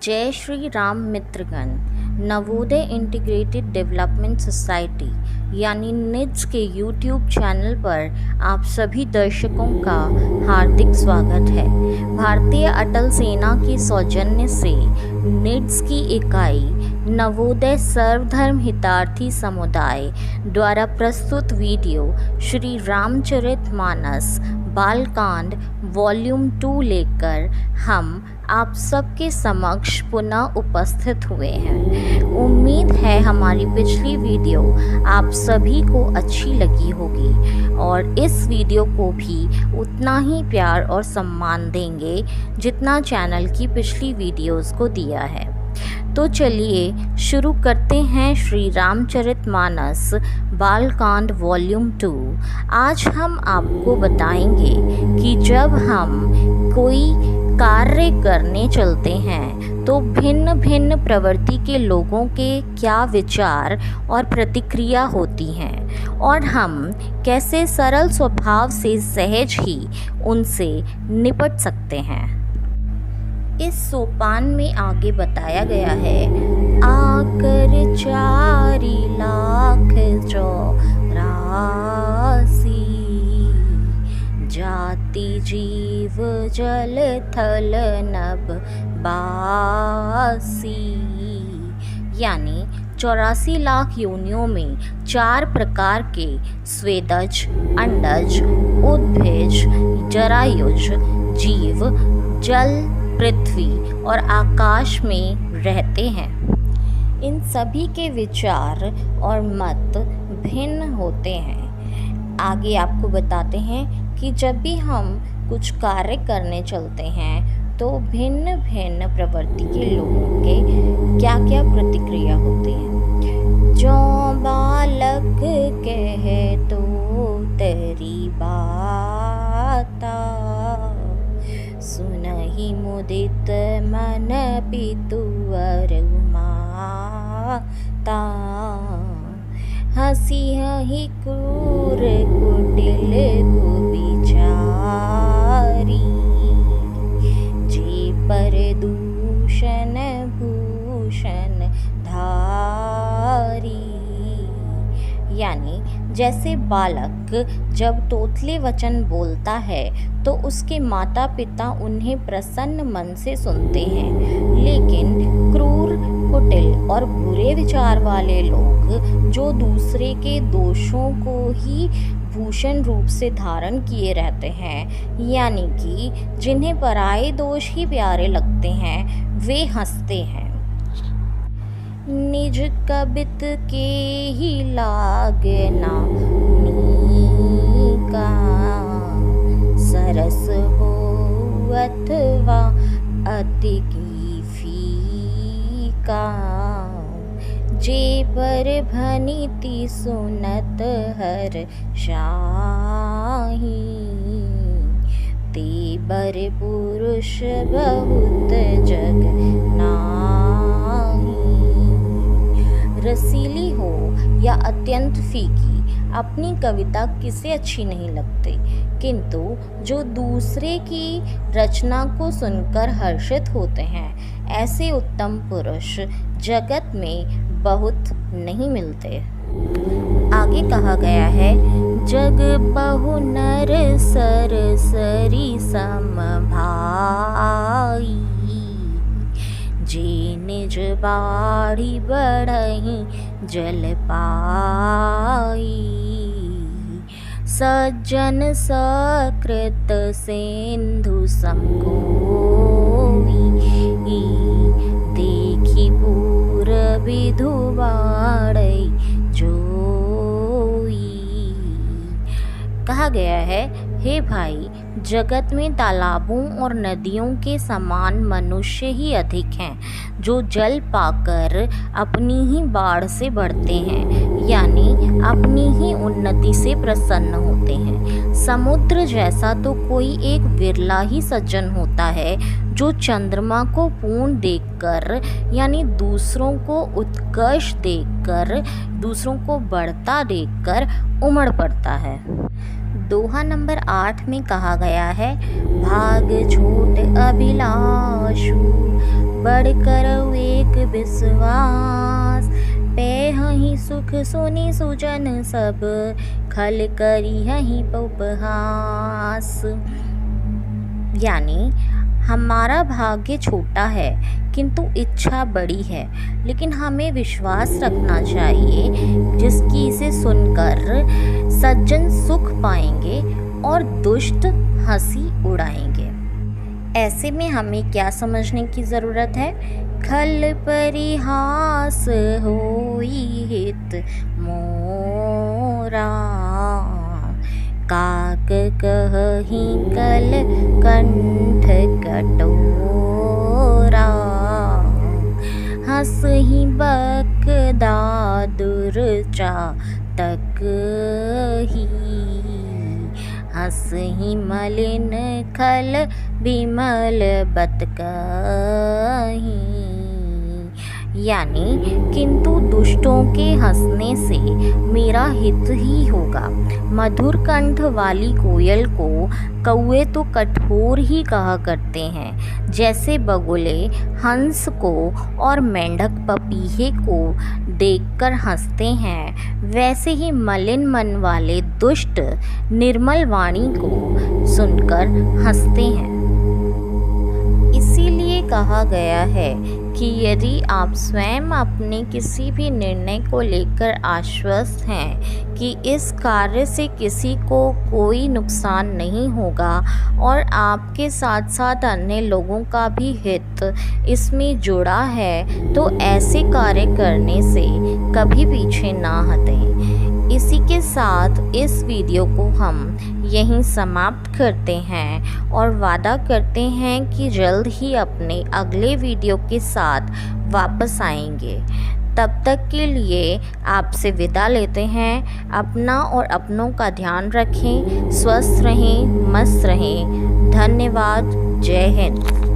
जय श्री राम मित्रगण। Navodaya integrated development society यानी निड्स के यूट्यूब चैनल पर आप सभी दर्शकों का हार्दिक स्वागत है। भारतीय अटल सेना के सौजन्य से निड्स की इकाई नवोदय सर्वधर्म हितार्थी समुदाय द्वारा प्रस्तुत वीडियो श्री रामचरितमानस बालकांड वॉल्यूम 2 लेकर हम आप सबके समक्ष पुनः उपस्थित हुए हैं। उम्मीद है हमारी पिछली वीडियो आप सभी को अच्छी लगी होगी और इस वीडियो को भी उतना ही प्यार और सम्मान देंगे जितना चैनल की पिछली वीडियोस को दिया है। तो चलिए शुरू करते हैं श्री रामचरितमानस बालकांड वॉल्यूम 2। आज हम आपको बताएंगे कि जब हम कोई कार्य करने चलते हैं तो भिन्न भिन्न प्रवृत्ति के लोगों के क्या विचार और प्रतिक्रिया होती हैं और हम कैसे सरल स्वभाव से सहज ही उनसे निपट सकते हैं। इस सोपान में आगे बताया गया है, आकर 4 लाख 84 जाति जीव जल थल नभ बासी, यानी 84 लाख योनियों में 4 प्रकार के स्वेदज, अंडज, उद्भिज, जरायुज जीव जल, पृथ्वी और आकाश में रहते हैं। इन सभी के विचार और मत भिन्न होते हैं। आगे आपको बताते हैं कि जब भी हम कुछ कार्य करने चलते हैं तो भिन्न भिन्न प्रवृत्ति के लोगों के क्या क्या प्रतिक्रिया होती है। जो बालक कहे तो तेरी बाता, सुनहि मुदित मन पितुअर माता, हसी ही क्रूर कुटिल कुविचारी, जे पर दूषण भूषण धारी, यानी जैसे बालक जब तोतले वचन बोलता है तो उसके माता पिता उन्हें प्रसन्न मन से सुनते हैं, लेकिन क्रूर, कुटिल और बुरे विचार वाले लोग जो दूसरे के दोषों को ही भूषण रूप से धारण किए रहते हैं, यानी कि जिन्हें पराये दोष ही प्यारे लगते हैं, वे हंसते हैं। निज कबित के ही लागना नीका, सरस हो अथवा अति की फीका, जे पर भनिति सुनत हर शाही, ते बर पुरुष बहुत जग नाही। रसीली हो या अत्यंत फीकी, अपनी कविता किसे अच्छी नहीं लगती, किंतु जो दूसरे की रचना को सुनकर हर्षित होते हैं, ऐसे उत्तम पुरुष जगत में बहुत नहीं मिलते। आगे कहा गया है, जग बहु नर सर सरी सम भाई, जे निज बाढ़ी बढ़ही जल पाई, सज्जन सकृत सिंधु समकोई, देखी पूर विधु बाढ़ई जोई। कहा गया है, हे भाई, जगत में तालाबों और नदियों के समान मनुष्य ही अधिक हैं जो जल पाकर अपनी ही बाढ़ से बढ़ते हैं, यानी अपनी ही उन्नति से प्रसन्न होते हैं। समुद्र जैसा तो कोई एक विरला ही सज्जन होता है जो चंद्रमा को पूर्ण देखकर, यानी दूसरों को उत्कर्ष देखकर, दूसरों को बढ़ता देखकर उमड़ पड़ता है। दोहा नंबर 8 में कहा गया है, भाग छोट अभिलाषु बढ़कर एक विश्वास। पेहहि सुख सुनि सुजन सब, खल करी हहि उपहास। यानी हमारा भाग्य छोटा है किंतु इच्छा बड़ी है, लेकिन हमें विश्वास रखना चाहिए जिसकी इसे सुनकर सज्जन सुख पाएंगे और दुष्ट हंसी उड़ाएंगे। ऐसे में हमें क्या समझने की ज़रूरत है? खल परिहास होई हित मोरा, काक कहहि कल कंठ कटोरा। हंसहि बकदा दुर्चातक ही, हंसहि मलिन खल विमल बत कही। यानी किंतु दुष्टों के हंसने से मेरा हित ही होगा। मधुर कंठ वाली कोयल को कौवे तो कठोर ही कहा करते हैं, जैसे बगुले हंस को और मेंढक पपीहे को देखकर हंसते हैं, वैसे ही मलिन मन वाले दुष्ट निर्मल वाणी को सुनकर हंसते हैं। इसीलिए कहा गया है कि यदि आप स्वयं अपने किसी भी निर्णय को लेकर आश्वस्त हैं कि इस कार्य से किसी को कोई नुकसान नहीं होगा और आपके साथ साथ अन्य लोगों का भी हित इसमें जुड़ा है, तो ऐसे कार्य करने से कभी पीछे ना हटें। इसी के साथ इस वीडियो को हम यहीं समाप्त करते हैं और वादा करते हैं कि जल्द ही अपने अगले वीडियो के साथ वापस आएंगे। तब तक के लिए आपसे विदा लेते हैं। अपना और अपनों का ध्यान रखें, स्वस्थ रहें, मस्त रहें। धन्यवाद। जय हिंद।